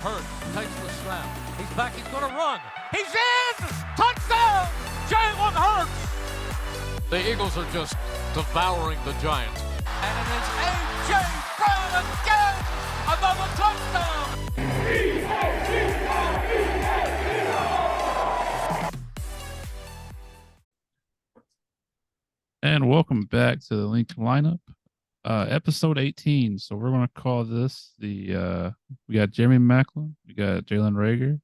Hurts takes the snap. He's back. He's going to run. He's in! Touchdown! Jalen Hurts! The Eagles are just devouring the Giants. And it is A.J. Brown again! Another touchdown! And welcome back to the Linc Lineup, episode 18. So we're going to call this the, we got Jeremy Macklin, we got Jalen Rager,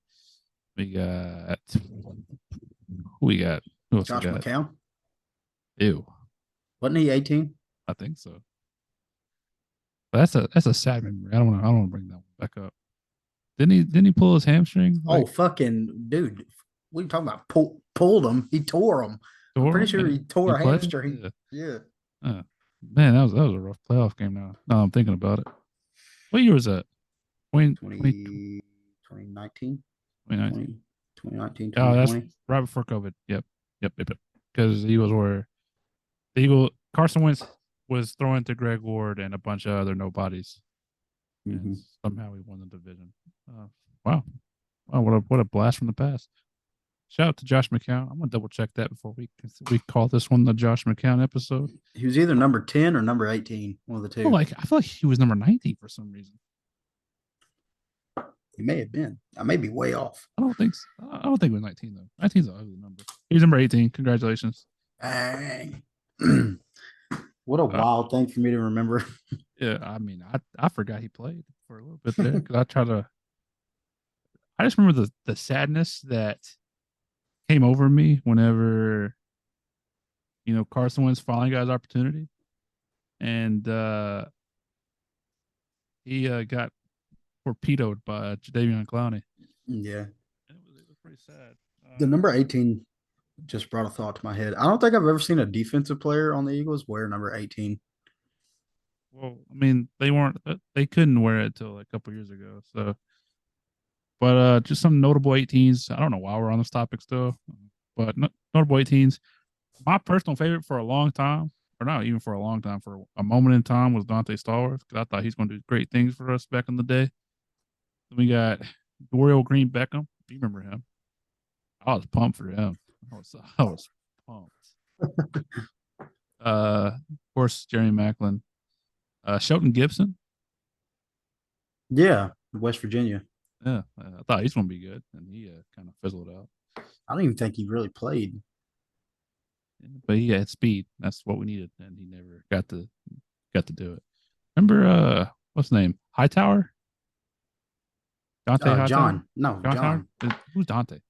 who else Josh we got? McCown? Ew. Wasn't he 18? I think so. But that's a sad memory. I don't want to bring that one back up. Didn't he pull his hamstring? Oh, fucking dude. What are you talking about? Pulled him. He tore him. I'm pretty sure he tore a hamstring. Yeah. Man, that was a rough playoff game now. Now I'm thinking about it. What year was that? 2019? 2019. 2019, Oh, that's 2020. right before COVID. Yep. Because the Eagles were Carson Wentz was throwing to Greg Ward and a bunch of other nobodies. And somehow we won the division. Wow, what a blast from the past. Shout out to Josh McCown. I'm gonna double check that before we call this one the Josh McCown episode. He was either number 10 or number 18, one of the two. I feel like he was number 19 for some reason. He may have been. I may be way off. I don't think so. I don't think it was 19 though. 19 is an ugly number. He was number 18. Congratulations. Dang. What a wild thing for me to remember. Yeah, I mean, I forgot he played for a little bit there because I just remember the sadness that came over me whenever, Carson Wentz finally got his opportunity, and he got torpedoed by Jadeveon Clowney. Yeah. And it was pretty sad. The number 18 just brought a thought to my head. I don't think I've ever seen a defensive player on the Eagles wear number 18. Well, I mean, they couldn't wear it till a couple years ago. So, but just some notable 18s. I don't know why we're on this topic still, but notable 18s. My personal favorite for a long time, or not even for a long time, for a moment in time, was Dante Stallworth because I thought he's going to do great things for us back in the day. Then we got Dorial Green Beckham. You remember him? I was pumped for him. I was pumped. Of course, Jeremy Macklin. Shelton Gibson. Yeah, West Virginia. Yeah, I thought he's going to be good, and he kind of fizzled out. I don't even think he really played. But he had speed. That's what we needed, and he never got to do it. Remember, what's his name? Hightower? Dante Hightower? John. No, John. Who's Dante?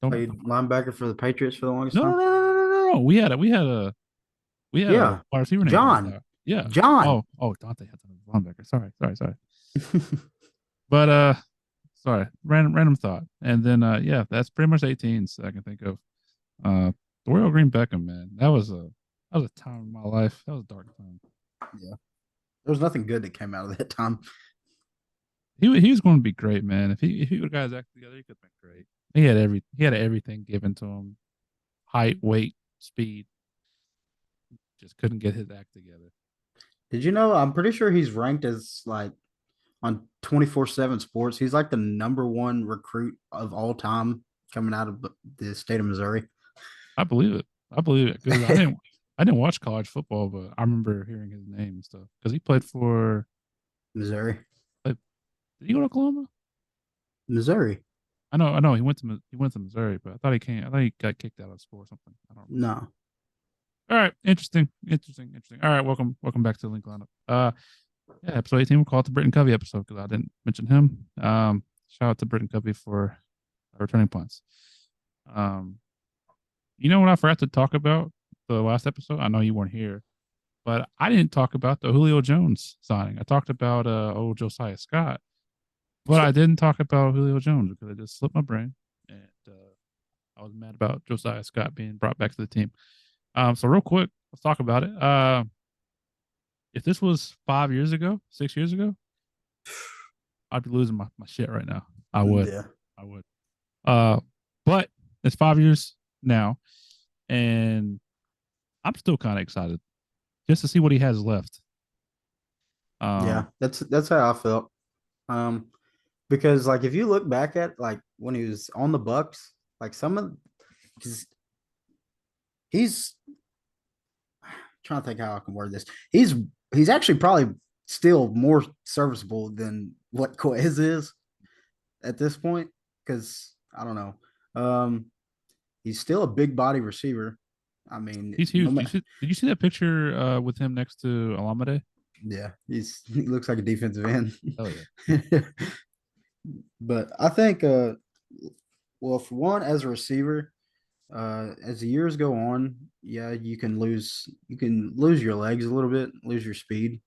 Played linebacker for the Patriots for the longest time. No. We had a wide receiver name. John. Yeah. John. Oh, Dante had a linebacker. Sorry. But sorry, random thought. And then that's pretty much 18s I can think of. Dorial Green Beckham, man. That was a time in my life. That was a dark time. Yeah. There was nothing good that came out of that time. He was going to be great, man. If he would have got his act together, he could have been great. He had everything given to him. Height, weight, speed. Just couldn't get his act together. Did you know? I'm pretty sure he's ranked as on 24/7 Sports. He's like the number one recruit of all time coming out of the state of Missouri. I believe it. Because I didn't watch college football, but I remember hearing his name and stuff because he played for Missouri. Did he go to Oklahoma? Missouri. I know. He went to Missouri, but I thought he got kicked out of school or something. I don't know. No. All right, interesting. All right, welcome back to the Linc Lineup. Episode 18. We'll call it the Britton Covey episode because I didn't mention him. Shout out to Britton Covey for returning punts. You know what I forgot to talk about the last episode? I know you weren't here, but I didn't talk about the Julio Jones signing. I talked about Josiah Scott, but I didn't talk about Julio Jones because it just slipped my brain, and I was mad about Josiah Scott being brought back to the team. So real quick, let's talk about it. If this was 5 years ago, 6 years ago, I'd be losing my shit right now. I would. Yeah. I would. But it's 5 years now, and I'm still kind of excited just to see what he has left. Yeah, that's how I felt. because like if you look back at like when he was on the Bucks, like some of because he's trying to think how I can word this. He's actually probably still more serviceable than what Quez is at this point because I don't know. He's still a big body receiver. I mean, He's no huge. matter. Did you see that picture with him next to Alameda? Yeah, he looks like a defensive end. Hell yeah. But I think well for one as a receiver, as the years go on, yeah, you can lose your legs a little bit, lose your speed.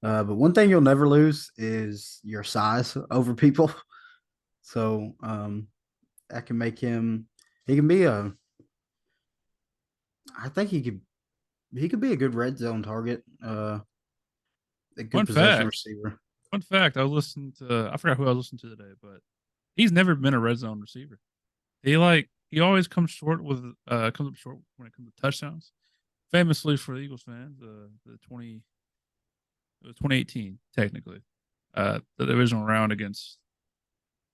But one thing you'll never lose is your size over people. So that can make him he can be a I think he could be a good red zone target, a good Fun possession fact. receiver. Fun fact. I was listening to. I forgot who I was listening to today, but he's never been a red zone receiver. He always comes short with comes up short when it comes to touchdowns. Famously for the Eagles fans, the 2018 technically, the divisional round against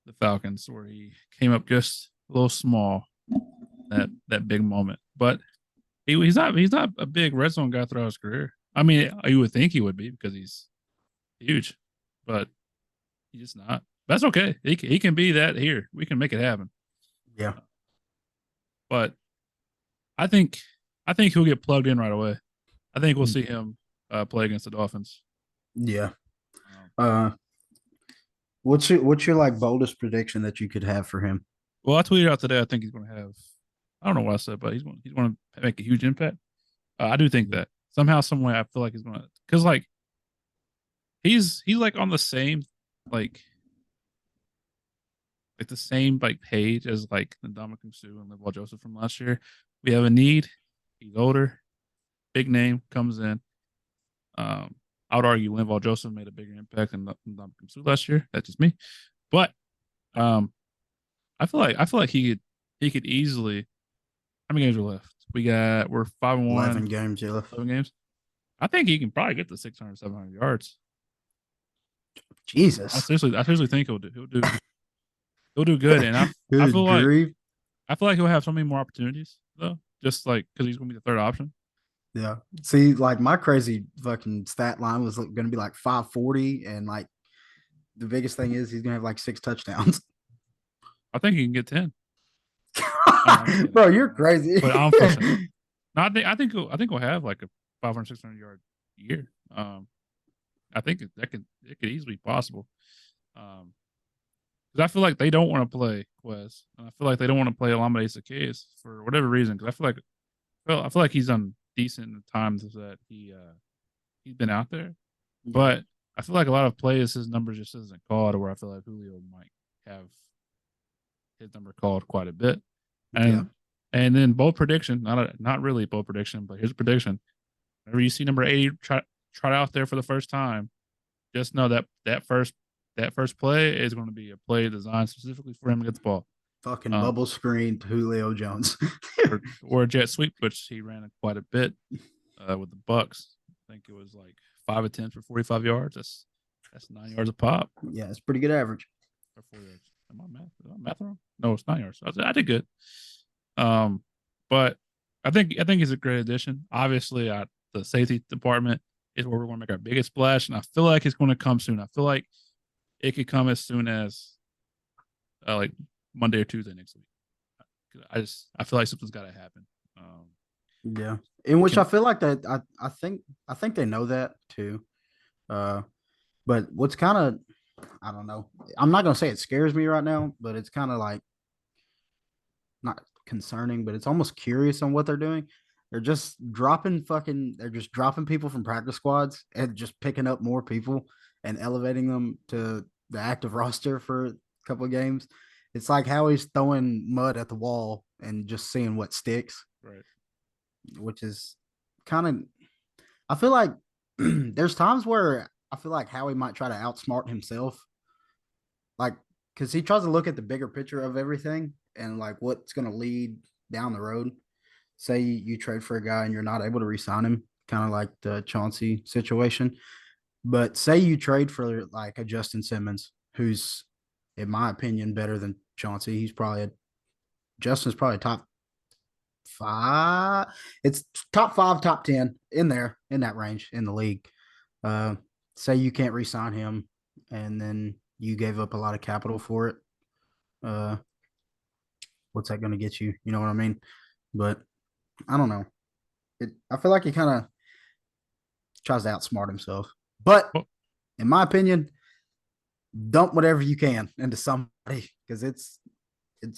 the Falcons where he came up just a little small that big moment. But he's not a big red zone guy throughout his career. I mean, you would think he would be because he's huge, but he's just not. That's okay. He can be that here. We can make it happen. Yeah. But I think I think he'll get plugged in right away. I think we'll see him play against the Dolphins. Yeah. Um, Uh, what's your like boldest prediction that you could have for him? well, I tweeted out today. I think he's going to have. I don't know what I said, but he's going to make a huge impact. I do think that somehow, some way, I feel like he's going to because like he's like on the same like the same like page as like the Dominican Sue and Leval Joseph from last year. We have a need. He's older, big name comes in. I would argue Linval Joseph made a bigger impact than Dominican Sue last year. That's just me. But um, I feel like he could easily. How many games are left? We're 5-1, 11 games, yeah. 11 games. I think he can probably get to 600, 700 yards. Jesus. I seriously think he'll do good. And I Good feel like grief. he'll have so many more opportunities though. Just like because he's gonna be the third option. Yeah. See, like my crazy fucking stat line was going to be like 540, and like the biggest thing is he's going to have like 6 touchdowns. I think he can get 10. Bro, you're crazy. But I'm pushing. No, I think we'll have like a 500, 600 yard year. I think it could easily be possible. Because I feel like they don't want to play Quez, and I feel like they don't want to play Alameda Sakes for whatever reason. Because I feel like he's done decent in times that he's been out there, but I feel like a lot of plays his number just isn't called, or where I feel like Julio might have his number called quite a bit. And then bold prediction, not really bold prediction, but here's a prediction. Whenever you see number 80 trot out there for the first time, just know that first play is going to be a play designed specifically for him to get the ball. Fucking bubble screen to Julio Jones. or a jet sweep, which he ran quite a bit with the Bucks. I think it was like 5 of 10 for 45 yards. That's 9 yards a pop. Yeah, it's pretty good average. Or 4 yards. Am I math wrong? No, it's 9 yards. I did good. But I think he's a great addition. Obviously, the safety department is where we're going to make our biggest splash, and I feel like it's going to come soon. I feel like it could come as soon as like Monday or Tuesday next week. I feel like something's got to happen. Yeah, in which I feel like that I think they know that too. But what's kind of I don't know. I'm not gonna say it scares me right now, but it's kind of like not concerning, but it's almost curious on what they're doing. They're just dropping people from practice squads and just picking up more people and elevating them to the active roster for a couple of games. It's like how he's throwing mud at the wall and just seeing what sticks. Right. Which is kind of I feel like there's times where I feel like Howie might try to outsmart himself. Like, because he tries to look at the bigger picture of everything and like what's going to lead down the road. Say you trade for a guy and you're not able to re-sign him, kind of like the Chauncey situation. But say you trade for like a Justin Simmons, who's in my opinion, better than Chauncey. Justin's probably top 5. It's top 5, top 10 in there, in that range in the league. Say you can't re-sign him, and then you gave up a lot of capital for it. What's that going to get you? You know what I mean? But I don't know. I feel like he kind of tries to outsmart himself. But in my opinion, dump whatever you can into somebody because it's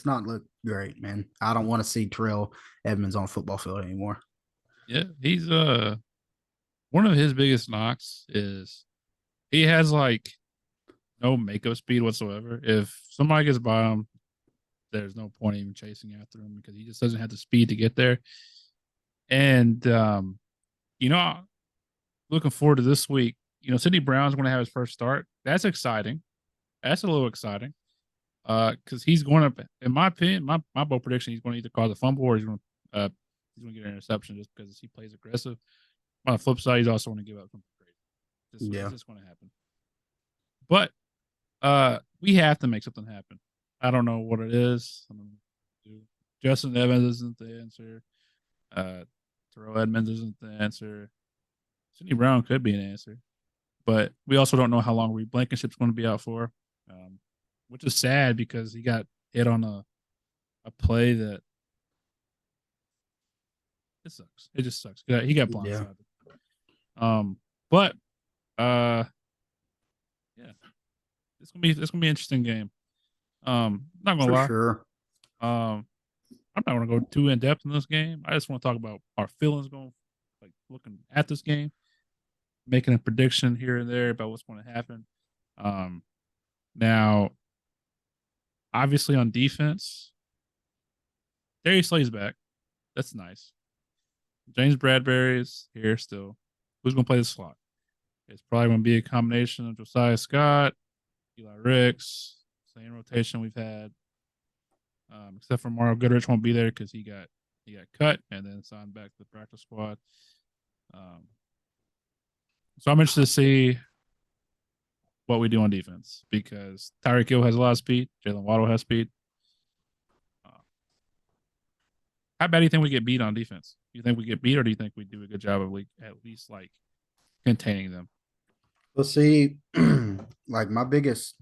not look great, man. I don't want to see Terrell Edmonds on a football field anymore. Yeah, he's one of his biggest knocks is he has like no makeup speed whatsoever. If somebody gets by him, there's no point even chasing after him because he just doesn't have the speed to get there. And looking forward to this week. Sidney Brown's going to have his first start. That's exciting. That's a little exciting. Because he's going to, in my opinion, my bold prediction, he's going to either cause a fumble or he's going to get an interception just because he plays aggressive. On the flip side, he's also going to give up something crazy. It's just going to happen. But we have to make something happen. I don't know what it is. Justin Evans isn't the answer. Terrell Edmonds isn't the answer. Sidney Brown could be an answer. But we also don't know how long Reed Blankenship's going to be out for. Which is sad because he got hit on a play that it sucks. It just sucks. He got blindsided. Yeah, it's gonna be an interesting game. Not gonna lie. Sure. I'm not gonna go too in depth in this game. I just want to talk about our feelings looking at this game, making a prediction here and there about what's going to happen. Now. Obviously, on defense, Darius Slay's back. That's nice. James Bradbury's here still. Who's going to play the slot? It's probably going to be a combination of Josiah Scott, Eli Ricks, same rotation we've had. Except for Mario Goodrich won't be there because he got cut and then signed back to the practice squad. So I'm interested to see what we do on defense because Tyreek Hill has a lot of speed. Jalen Waddle has speed. How bad do you think we get beat on defense? Do you think we get beat or do you think we do a good job of at least containing them? We'll see. My biggest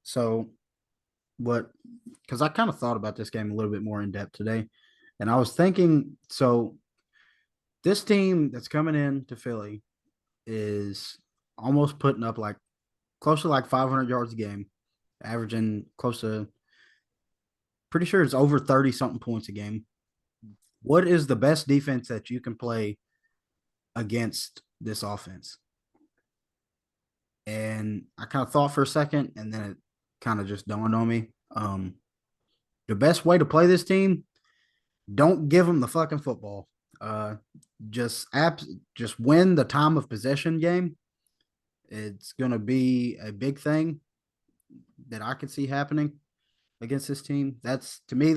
because I kind of thought about this game a little bit more in depth today. And I was thinking, this team that's coming in to Philly is almost putting up close to 500 yards a game, averaging close to, pretty sure it's over 30-something points a game. What is the best defense that you can play against this offense? And I kind of thought for a second, and then it kind of just dawned on me. The best way to play this team, don't give them the fucking football. Just win the time of possession game. It's going to be a big thing that I could see happening against this team. That's, to me,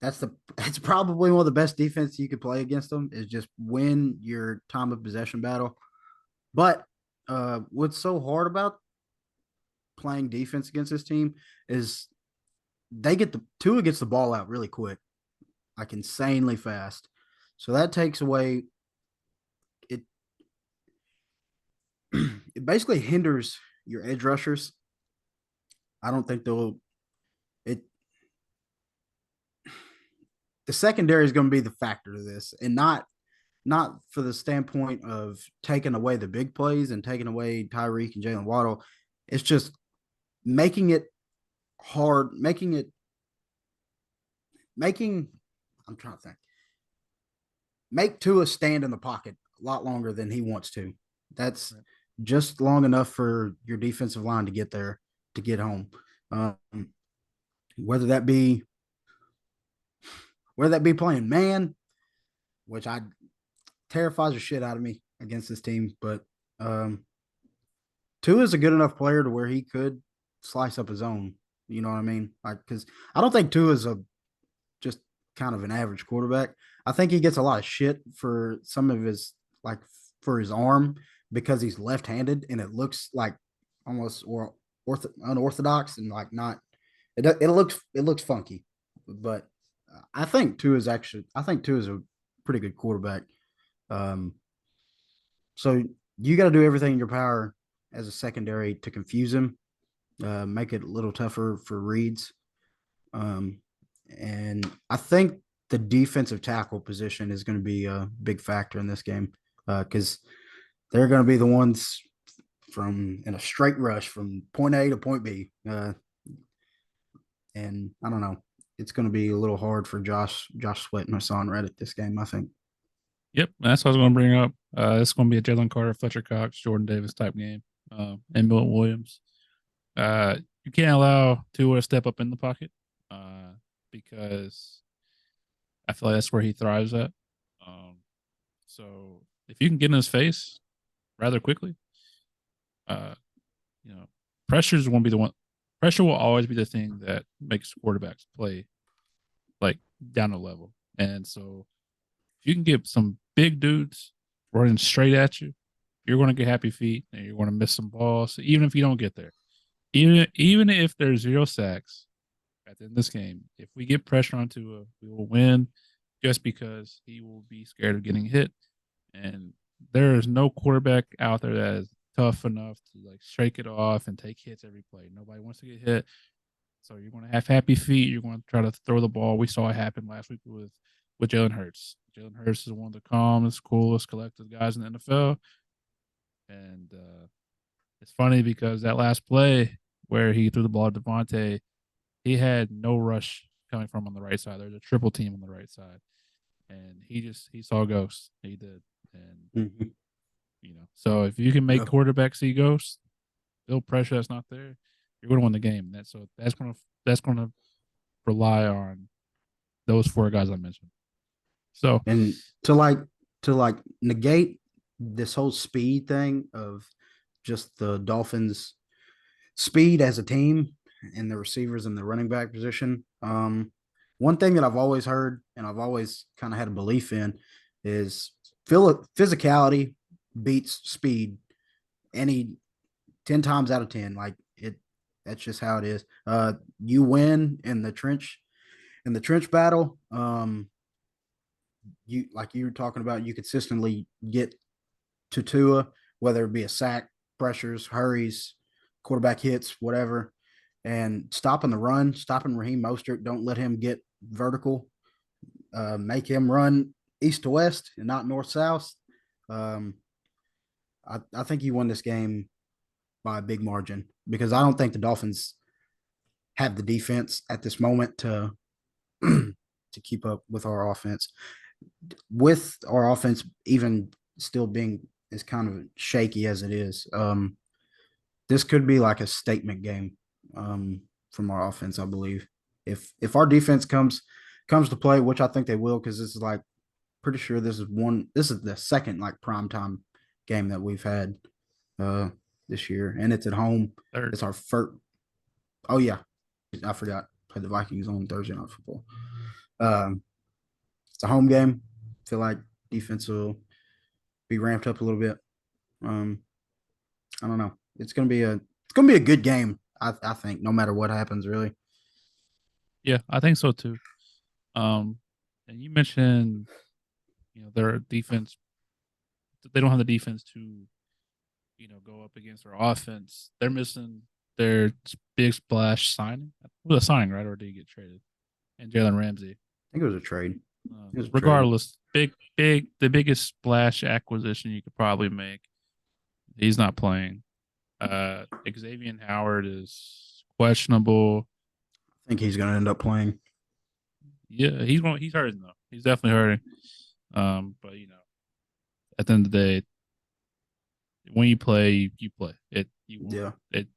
that's probably one of the best defense you could play against them is just win your time of possession battle. But what's so hard about playing defense against this team is Tua gets the ball out really quick, insanely fast. So that takes away it basically hinders your edge rushers. I don't think the secondary is going to be the factor to this, and not for the standpoint of taking away the big plays and taking away Tyreek and Jalen Waddle. It's just making it hard, I'm trying to think. Make Tua stand in the pocket a lot longer than he wants to. That's right. Just long enough for your defensive line to get there, to get home. Whether that be playing man, which terrifies the shit out of me against this team, but Tua is a good enough player to where he could slice up his own. You know what I mean? Because I don't think Tua is just kind of an average quarterback. I think he gets a lot of shit for some of his for his arm because he's left-handed and it looks like almost, or unorthodox and like not. It looks funky, but I think Tua is a pretty good quarterback. Um, so you got to do everything in your power as a secondary to confuse him, make it a little tougher for reads. And I think the defensive tackle position is going to be a big factor in this game because they're going to be the ones from in a straight rush from point A to point B. And I don't know, it's going to be a little hard for Josh Sweat and Hassan Reddick this game, I think. Yep, that's what I was going to bring up. It's going to be a Jalen Carter, Fletcher Cox, Jordan Davis type game, and Bill Williams. You can't allow Tua to step up in the pocket because I feel like that's where he thrives at. So if you can get in his face rather quickly, pressures won't be the one. Pressure will always be the thing that makes quarterbacks play like down a level. And so if you can get some big dudes running straight at you, you're going to get happy feet and you're going to miss some balls. So even if you don't get there, even if there's 0 sacks at the end of this game, if we get pressure on Tua, we will win just because he will be scared of getting hit. And there is no quarterback out there that is tough enough to like shake it off and take hits every play. Nobody wants to get hit. So you're going to have happy feet. You're going to try to throw the ball. We saw it happen last week with Jalen Hurts. Jalen Hurts is one of the calmest, coolest, collected guys in the NFL. And it's funny because that last play where he threw the ball to Devontae, he had no rush coming from on the right side. There's a triple team on the right side. And he saw ghosts. He did. And, so if you can make quarterbacks see ghosts, build pressure that's not there, you're going to win the game. That's going to rely on those 4 guys I mentioned. So, and to negate this whole speed thing of just the Dolphins' speed as a team and the receivers and the running back position. One thing that I've always heard and I've always kind of had a belief in is physicality beats speed any 10 times out of 10. Like that's just how it is. You win in the trench battle. You were talking about, you consistently get to Tua, whether it be a sack, pressures, hurries, quarterback hits, whatever, and stopping the run, stopping Raheem Mostert. Don't let him get vertical. Make him run east to west and not north south. I think you won this game by a big margin because I don't think the Dolphins have the defense at this moment to keep up with our offense. With our offense even still being as kind of shaky as it is, this could be like a statement game from our offense, I believe. If our defense comes to play, which I think they will, because this is like pretty sure this is the second like primetime game that we've had this year, and it's at home. Third. It's our first. Oh yeah, I forgot. Played the Vikings on Thursday Night Football. It's a home game. I feel like defense will be ramped up a little bit. I don't know. It's gonna be a good game. I think no matter what happens, really. Yeah, I think so too. And you mentioned, their defense. They don't have the defense to, go up against our offense. They're missing their big splash signing. It was a signing, right? Or did he get traded? And Jalen Ramsey. I think it was a trade. Regardless, the biggest splash acquisition you could probably make. He's not playing. Xavier Howard is questionable. I think he's going to end up playing. Yeah, he's hurting though. He's definitely hurting. But at the end of the day, when you play, you play. It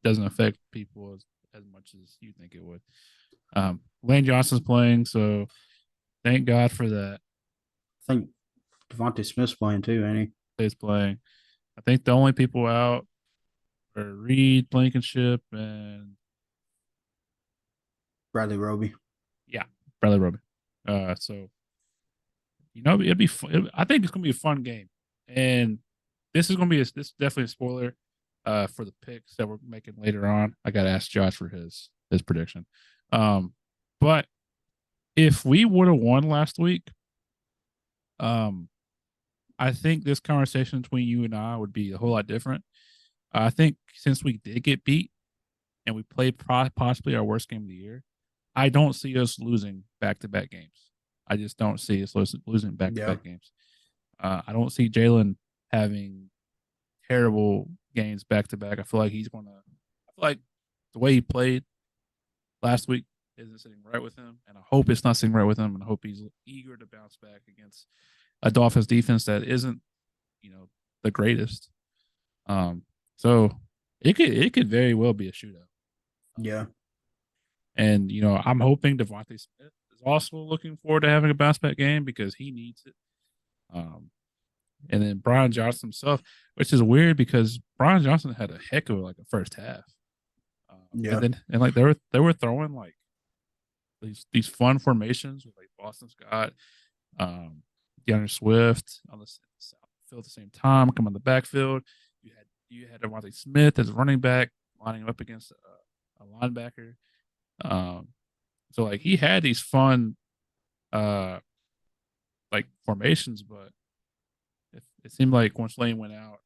doesn't affect people as much as you think it would. Lane Johnson's playing, so thank God for that. I think Devontae Smith's playing too, ain't he? He's playing. I think the only people out are Reed, Blankenship, and Bradley Roby. Yeah, Bradley Roby. So it'd be fun. I think it's gonna be a fun game, and this is definitely a spoiler. for the picks that we're making later on. I got to ask Josh for his prediction. But if we would have won last week, I think this conversation between you and I would be a whole lot different. I think since we did get beat and we played possibly our worst game of the year, I don't see us losing back-to-back games. I just don't see us losing back-to-back games. I don't see Jalen having terrible games back-to-back. I feel like the way he played last week isn't sitting right with him, and I hope it's not sitting right with him, and I hope he's eager to bounce back against a Dolphins defense that isn't, the greatest. So it could very well be a shootout. Yeah. And I'm hoping Devontae Smith is also looking forward to having a bounce back game because he needs it. And then Brian Johnson himself, which is weird because Brian Johnson had a heck of a first half. And they were throwing like these fun formations with like Boston Scott, DeAndre Swift on the south field at the same time, come on the backfield. You had Devontae Smith as a running back lining up against a linebacker. So like he had these fun formations, but it seemed like once Lane went out,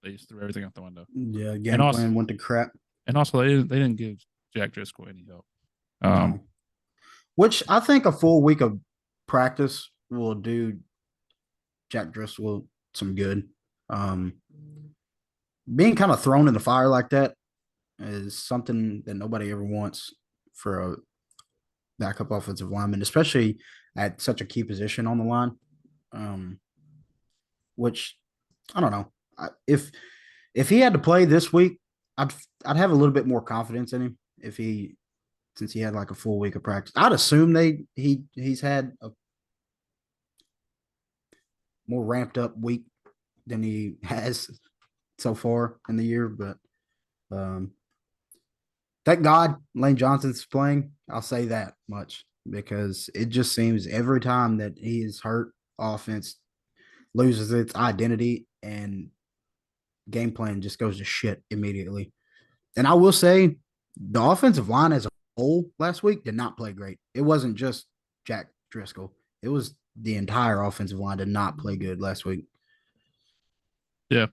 they just threw everything out the window. Yeah, game plan went to crap. And also they didn't give Jack Driscoll any help. No. Which I think a full week of practice will do Jack Driscoll some good. Being kind of thrown in the fire like that is something that nobody ever wants for a backup offensive lineman, especially at such a key position on the line. Which I don't know. If he had to play this week, I'd have a little bit more confidence in him since he had like a full week of practice. I'd assume he's had a more ramped up week than he has so far in the year, but thank God Lane Johnson's playing. I'll say that much because it just seems every time that he is hurt, offense loses its identity and game plan just goes to shit immediately. And I will say the offensive line as a whole last week did not play great. It wasn't just Jack Driscoll. It was the entire offensive line did not play good last week. Yeah.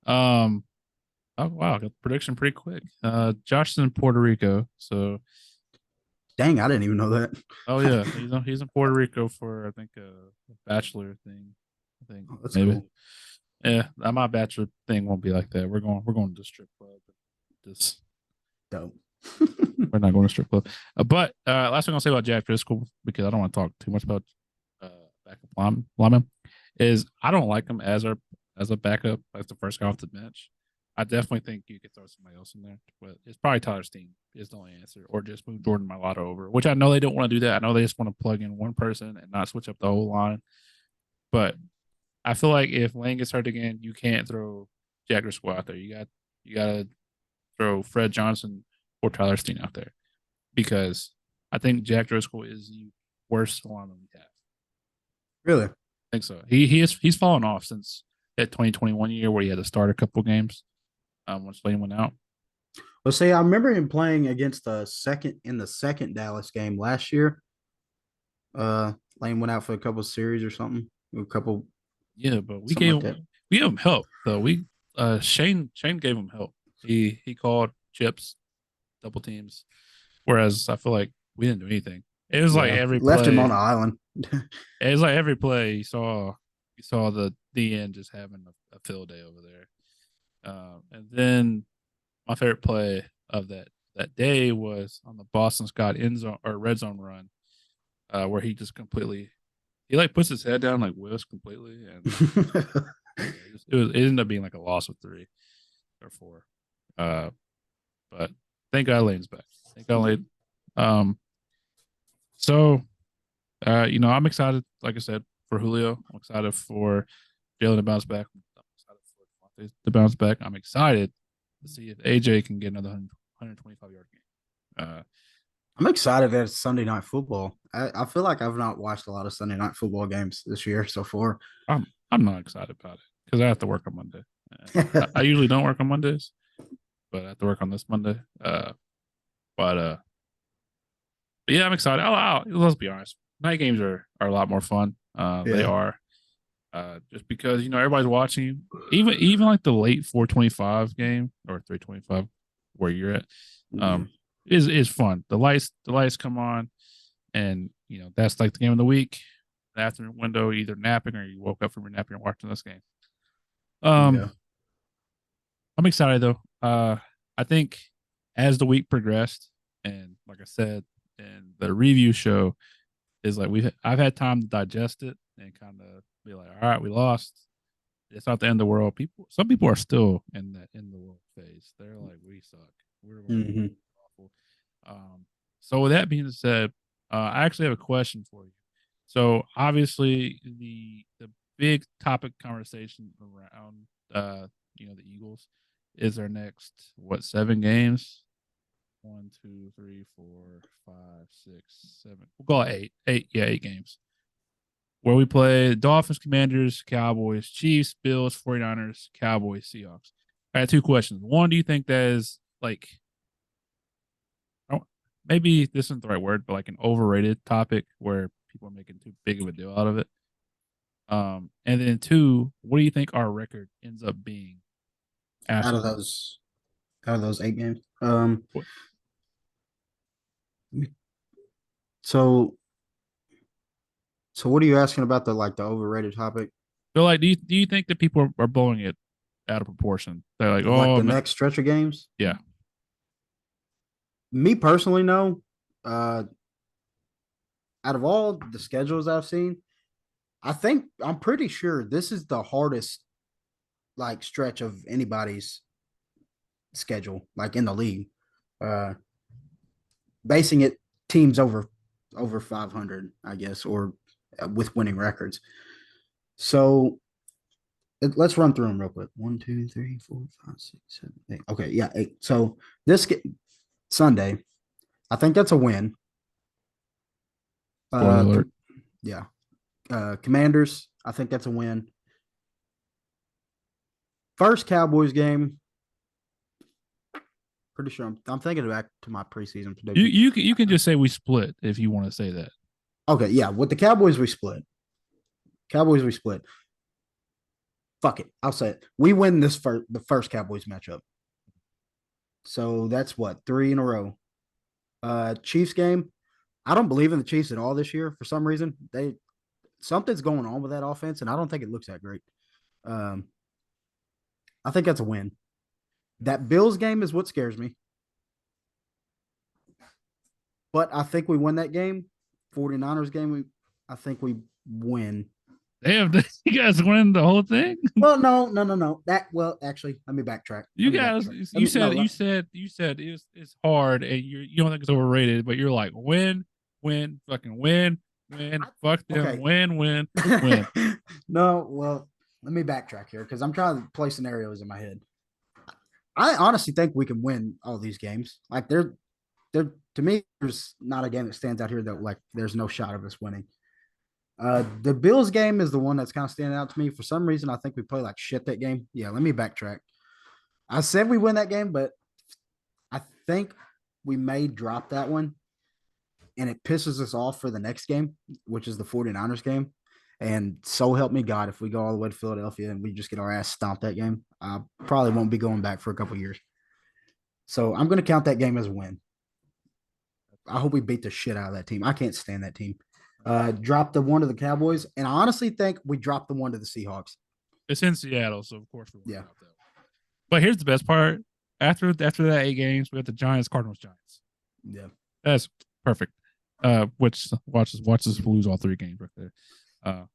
Oh wow, got the prediction pretty quick. Josh's in Puerto Rico, so dang, I didn't even know that. Oh yeah, he's in Puerto Rico for I think a bachelor thing. I think that's maybe. Cool. Yeah, my bachelor thing won't be like that. We're going to the strip club. Just dope. We're not going to strip club. But last thing I'll say about Jack Driscoll, because I don't want to talk too much about backup lineman, is I don't like him as a backup, as the first guy off the bench. I definitely think you could throw somebody else in there, but it's probably Tyler Steen is the only answer, or just move Jordan Mailata over, which I know they don't want to do that. I know they just want to plug in one person and not switch up the whole line. But I feel like if Lane gets hurt again, you can't throw Jack Driscoll out there. You got to throw Fred Johnson or Tyler Steen out there, because I think Jack Driscoll is the worst lineman we have. Really? I think so. He's fallen off since that 2021 year where he had to start a couple games once Lane went out. Well, see, I remember him playing against the second Dallas game last year. Lane went out for a couple of series or something. Yeah, but we gave him help though. Shane gave him help. He called chips, double teams, whereas I feel like we didn't do anything. It was like every play, left him on the island. It was like every play you saw the end just having a field day over there. And then my favorite play of that day was on the Boston Scott end zone or red zone run, where he just completely puts his head down, whiffs completely, and it ended up being like a loss of 3 or 4. But thank God Lane's back. Thank God Lane. So I'm excited, like I said, for Julio. I'm excited for Jalen to bounce back. I'm excited for Devontae to bounce back. I'm excited to see if AJ can get another 125-yard game. I'm excited that it's Sunday Night Football. I feel like I've not watched a lot of Sunday Night Football games this year so far. I'm not excited about it because I have to work on Monday. I usually don't work on Mondays, but I have to work on this Monday. But yeah, I'm excited. Let's be honest. Night games are a lot more fun. They Yeah. are. Just because everybody's watching, even like the late 425 game or 325 where you're at, is fun. The lights come on, and that's like the game of the week. The afternoon window, either napping or you woke up from your nap and you're watching this game. Yeah. I'm excited though. I think as the week progressed, and like I said, and the review show is like I've had time to digest it and kind of be like, all right, we lost. It's not the end of the world. Some people are still in the world phase. They're like, we suck. We're awful. So with that being said, I actually have a question for you. So obviously the big topic conversation around the Eagles is our next 7 games? 1, 2, 3, 4, 5, 6, 7. We'll call it 8. 8 games. Where we play Dolphins, Commanders, Cowboys, Chiefs, Bills, 49ers, Cowboys, Seahawks. I had 2 questions. One, do you think that is like, maybe this isn't the right word, but like an overrated topic where people are making too big of a deal out of it? And then 2, what do you think our record ends up being Out of those 8 games? So what are you asking about the overrated topic? So like, do you think that people are blowing it out of proportion? They're like, the next stretch of games? Yeah. Me personally, no. Out of all the schedules I've seen, I'm pretty sure this is the hardest stretch of anybody's schedule, in the league. Basing it teams over 500, I guess, or with winning records. So let's run through them real quick. 1, 2, 3, 4, 5, 6, 7, 8. Okay, yeah, 8. So this Sunday, I think that's a win. Yeah. Commanders, I think that's a win. First Cowboys game, pretty sure I'm thinking back to my preseason prediction. You can just say we split if you want to say that. Okay, yeah. With the Cowboys, we split. Fuck it. I'll say it. We win the first Cowboys matchup. So that's 3 in a row. Chiefs game. I don't believe in the Chiefs at all this year for some reason. Something's going on with that offense, and I don't think it looks that great. I think that's a win. That Bills game is what scares me. But I think we win that game. 49ers game, I think we win. Damn, you guys win the whole thing? Well, no. Actually, let me backtrack. You said it's hard and you don't think it's overrated, but you're like win, fucking win, fuck them, okay. win. No, well, let me backtrack here because I'm trying to play scenarios in my head. I honestly think we can win all these games. They're to me, there's not a game that stands out here that there's no shot of us winning. The Bills game is the one that's kind of standing out to me. For some reason, I think we play like shit that game. Yeah, let me backtrack. I said we win that game, but I think we may drop that one. And it pisses us off for the next game, which is the 49ers game. And so help me God, if we go all the way to Philadelphia and we just get our ass stomped that game, I probably won't be going back for a couple of years. So I'm going to count that game as a win. I hope we beat the shit out of that team. I can't stand that team. Drop the one to the Cowboys, and I honestly think we dropped the one to the Seahawks. It's in Seattle, so of course we won't drop that one. But here's the best part: after that 8 games, we have the Giants, Cardinals, Giants. Yeah, that's perfect. Which watch us lose all 3 games right there.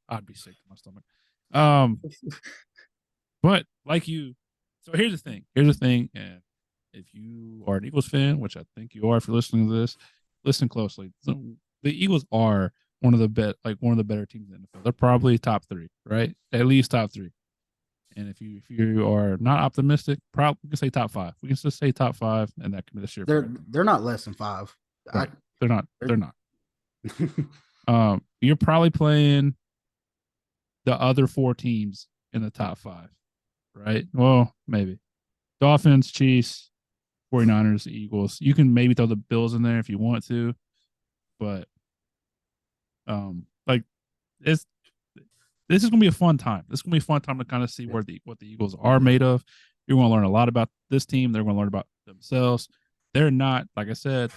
I'd be sick to my stomach. But so here's the thing, and if you are an Eagles fan, which I think you are, if you're listening to this, listen closely. The Eagles are one of the better teams in the NFL. They're probably top 3, right? At least top 3. And if you are not optimistic, probably we can say top 5. We can just say top 5, and that can be the shit. They're not less than 5. Right. They're not. You're probably playing the other 4 teams in the top 5, right? Well, maybe. Dolphins, Chiefs, 49ers, Eagles. You can maybe throw the Bills in there if you want to, but like it's this is gonna be a fun time. This is gonna be a fun time to kind of see what the Eagles are made of. You're gonna learn a lot about this team. They're gonna learn about themselves. They're not, like I said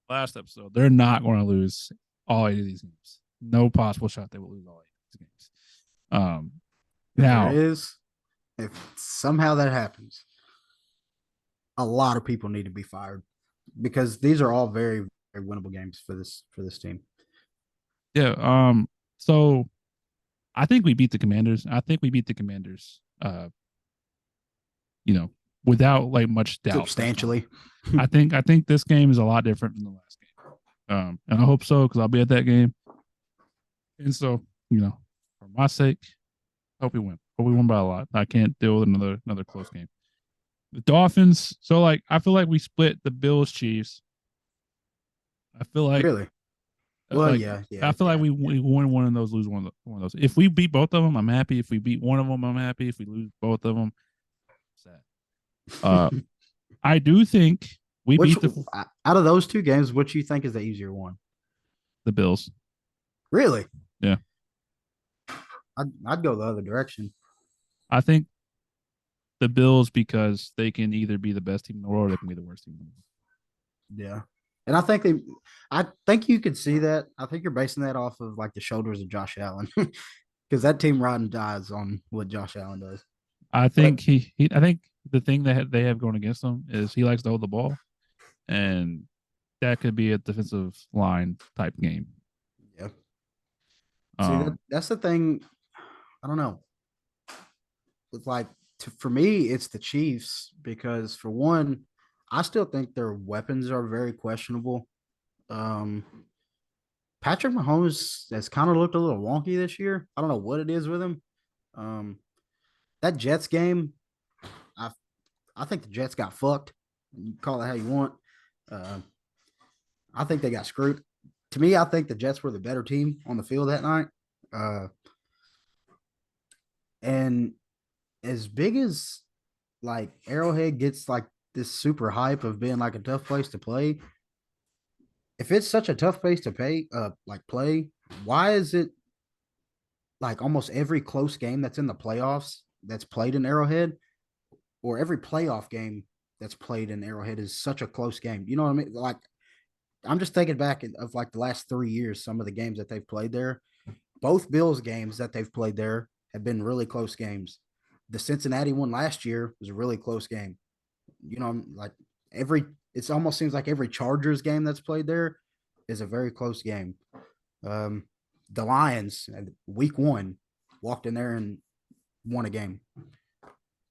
last episode, they're not gonna lose all 8 of these games. No possible shot they will lose all 8 of these games. If Now there is, if somehow that happens, a lot of people need to be fired because these are all very, very winnable games for this team. yeah, so I think we beat the Commanders. Without like much doubt. Substantially. I think this game is a lot different than the last game. And I hope so because I'll be at that game. And so, for my sake, hope we win. Hope we win by a lot. I can't deal with another close game. The Dolphins. So like, I feel like we split the Bills Chiefs. I feel like really. Well, like, yeah. I feel like we win one of those, lose one of those. If we beat both of them, I'm happy. If we beat one of them, I'm happy. If we lose both of them, sad. I do think we beat out of those 2 games. What you think is the easier one? The Bills. Really? Yeah. I'd go the other direction. I think the Bills because they can either be the best team in the world or they can be the worst team in the world. Yeah. And I think you could see that. I think you're basing that off of like the shoulders of Josh Allen because that team ride and dies on what Josh Allen does. I think I think the thing that they have going against him is he likes to hold the ball, and that could be a defensive line type game. Yeah. See, that's the thing. I don't know. It's like for me, it's the Chiefs because for one, I still think their weapons are very questionable. Patrick Mahomes has kind of looked a little wonky this year. I don't know what it is with him. That Jets game, I think the Jets got fucked. You call it how you want. I think they got screwed. To me, I think the Jets were the better team on the field that night. And as big as like Arrowhead gets like this super hype of being like a tough place to play, if it's such a tough place to play, why is it like almost every close game that's in the playoffs that's played in Arrowhead, or every playoff game that's played in Arrowhead is such a close game? You know what I mean? Like, I'm just thinking back of like the last 3 years, some of the games that they've played there. Both Bills games that they've played there have been really close games. The Cincinnati one last year was a really close game. Like it almost seems like every Chargers game that's played there is a very close game. The Lions, week 1, walked in there and won a game.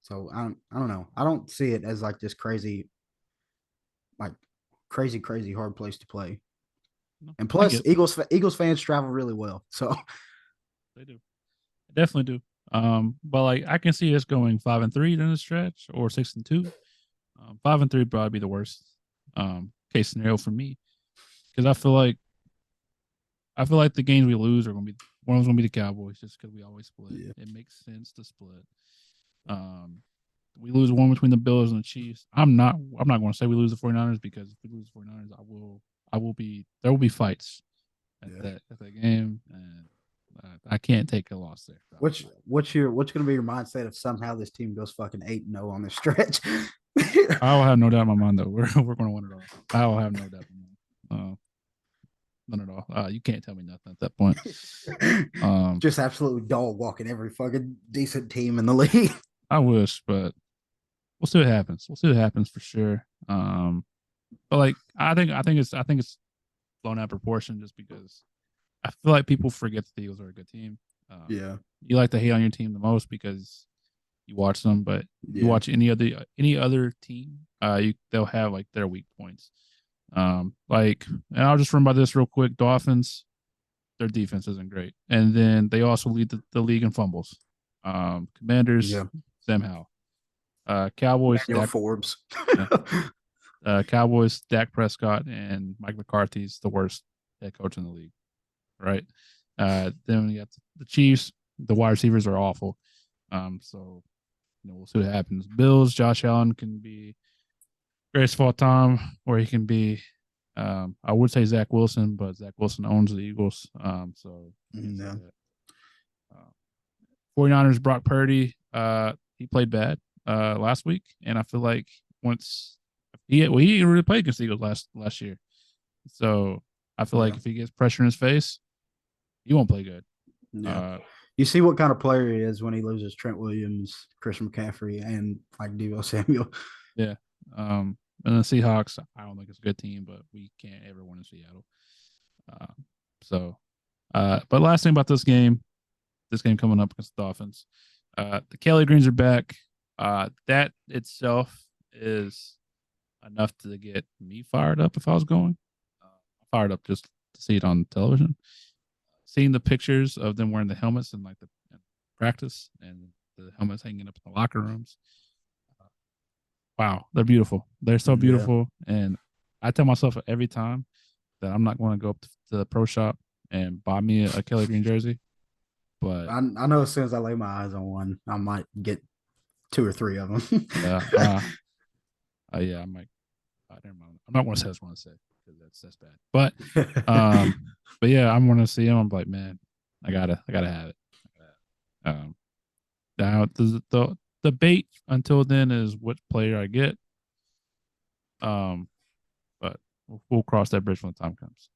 So I don't know. I don't see it as like this crazy hard place to play. And plus, Eagles fans travel really well, so they do, definitely do. But like I can see us going 5-3 in the stretch or 6-2. 5-3 would probably be the worst case scenario for me because I feel like the games we lose are going to be one of them's going to be the Cowboys just because we always split. Yeah. It makes sense to split. We lose one between the Bills and the Chiefs. I'm not going to say we lose the 49ers because if we lose the 49ers, there will be fights at that game, and I can't take a loss there. What's going to be your mindset if somehow this team goes fucking 8-0 on this stretch? I will have no doubt in my mind though. We're going to win it all. I will have no doubt in my mind. None at all. You can't tell me nothing at that point. Just absolutely dog walking every fucking decent team in the league. I wish, but we'll see what happens. We'll see what happens for sure. But like I think it's blown out of proportion just because I feel like people forget the Eagles are a good team. Yeah, you like to hate on your team the most because you watch them, but you watch any other team, they'll have like their weak points. And I'll just run by this real quick. Dolphins, their defense isn't great, and then they also lead the league in fumbles. Commanders, Sam Howell. Cowboys, Forbes. Cowboys, Dak Prescott, and Mike McCarthy's the worst head coach in the league, right? Then you got the Chiefs. The wide receivers are awful. So we'll see what happens. Bills, Josh Allen can be greatest of all time, or he can be. I would say Zach Wilson, but Zach Wilson owns the Eagles. So Yeah. 49ers, Brock Purdy, he played bad last week, and I feel like once he really played against the Eagles last year. So I feel like if he gets pressure in his face, he won't play good. Yeah. You see what kind of player he is when he loses Trent Williams, Christian McCaffrey, and like Deebo Samuel. Yeah. And the Seahawks, I don't think it's a good team, but we can't ever win in Seattle. But last thing about this game coming up against the Dolphins, the Kelly Greens are back. That itself is enough to get me fired up if I was going. Fired up just to see it on television. Seeing the pictures of them wearing the helmets and like the practice and the helmets hanging up in the locker rooms. Wow, they're beautiful. They're so beautiful. And I tell myself every time that I'm not going to go up to the pro shop and buy me a Kelly Green jersey. But I know as soon as I lay my eyes on one, I might get 2 or 3 of them. yeah, I might. Never mind. I'm not going to say what I want to say because that's bad. But yeah, I'm going to see him. I'm like, man, I gotta have it. Now the debate until then is what player I get. But we'll cross that bridge when the time comes.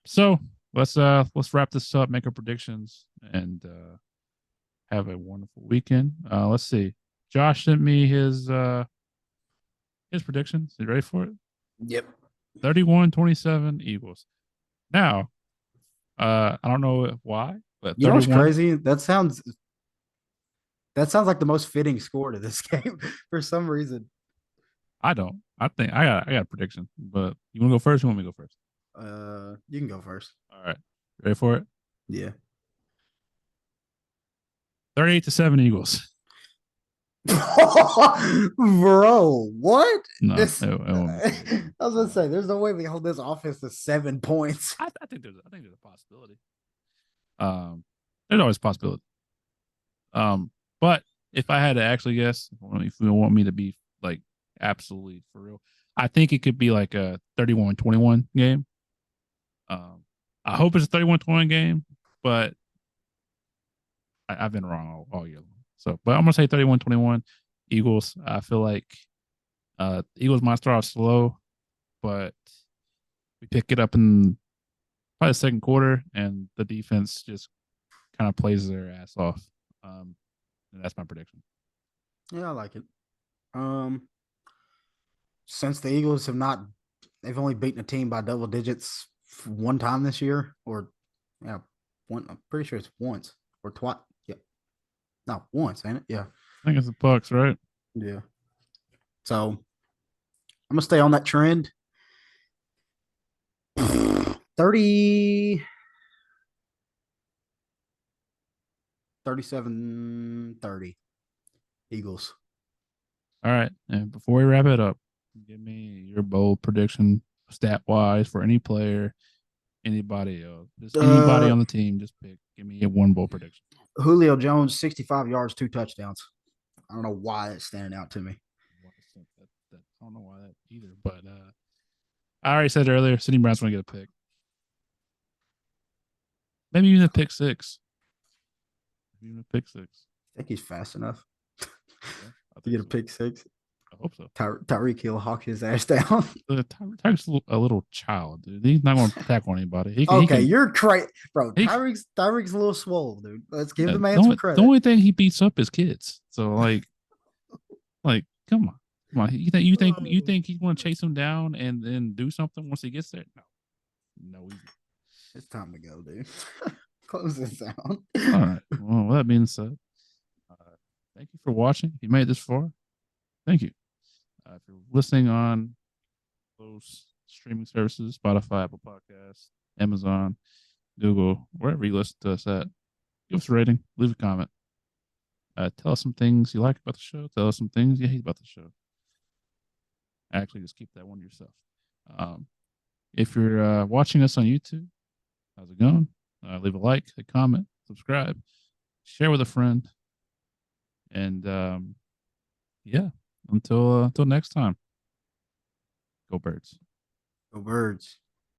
So let's wrap this up, make our predictions, and have a wonderful weekend. Let's see. Josh sent me his predictions. You ready for it? Yep. 31-27 Eagles. Now, I don't know why, but you know what's crazy? That sounds like the most fitting score to this game for some reason. I don't. I think I got a prediction, but you want to go first? Or you want me to go first? You can go first. All right. Ready for it? Yeah. 38-7 Eagles. Bro, what? No, I was gonna say there's no way we hold this offense to 7 points. I think there's a possibility. There's always a possibility. But if I had to actually guess, if you want me to be like absolutely for real, I think it could be like a 31-21 game. I hope it's a 31-21 game, but I've been wrong all year long. So, but I'm gonna say 31-21 Eagles. I feel like Eagles might start off slow, but we pick it up in probably the second quarter, and the defense just kind of plays their ass off. And that's my prediction. Yeah, I like it. Since the Eagles they've only beaten a team by double digits one time this year, or I'm pretty sure it's once or twice. Yeah, no, once, ain't it? Yeah, I think it's the Bucks, right? Yeah. So I'm gonna stay on that trend. 30 37-30 Eagles. All right. And before we wrap it up, give me your bold prediction stat wise for any player, anybody else. Just anybody on the team, just pick. Give me one bold prediction. Julio Jones, 65 yards, 2 touchdowns. I don't know why it's standing out to me. I don't know why that either, but I already said earlier, Sidney Brown's going to get a pick. Maybe even a pick 6. Even a pick 6. I think he's fast enough to get a pick 6. I hope so. Tyreek Hill hawk his ass down. Tyreek's a little child, dude. He's not going to tackle anybody. You're crazy, bro. Tyreek's a little swole, dude. Let's give the man some credit. The only thing he beats up is kids. So like, come on. You think he's going to chase him down and then do something once he gets there? No. It's time to go, dude. Close this out. All right. Well, with that being said, thank you for watching. If you made it this far, thank you. If you're listening on those streaming services, Spotify, Apple Podcasts, Amazon, Google, wherever you listen to us at, give us a rating, leave a comment. Tell us some things you like about the show. Tell us some things you hate about the show. Actually, just keep that one to yourself. If you're watching us on YouTube, how's it going? Leave a like, a comment, subscribe, share with a friend. And yeah, until next time. Go Birds. Go Birds.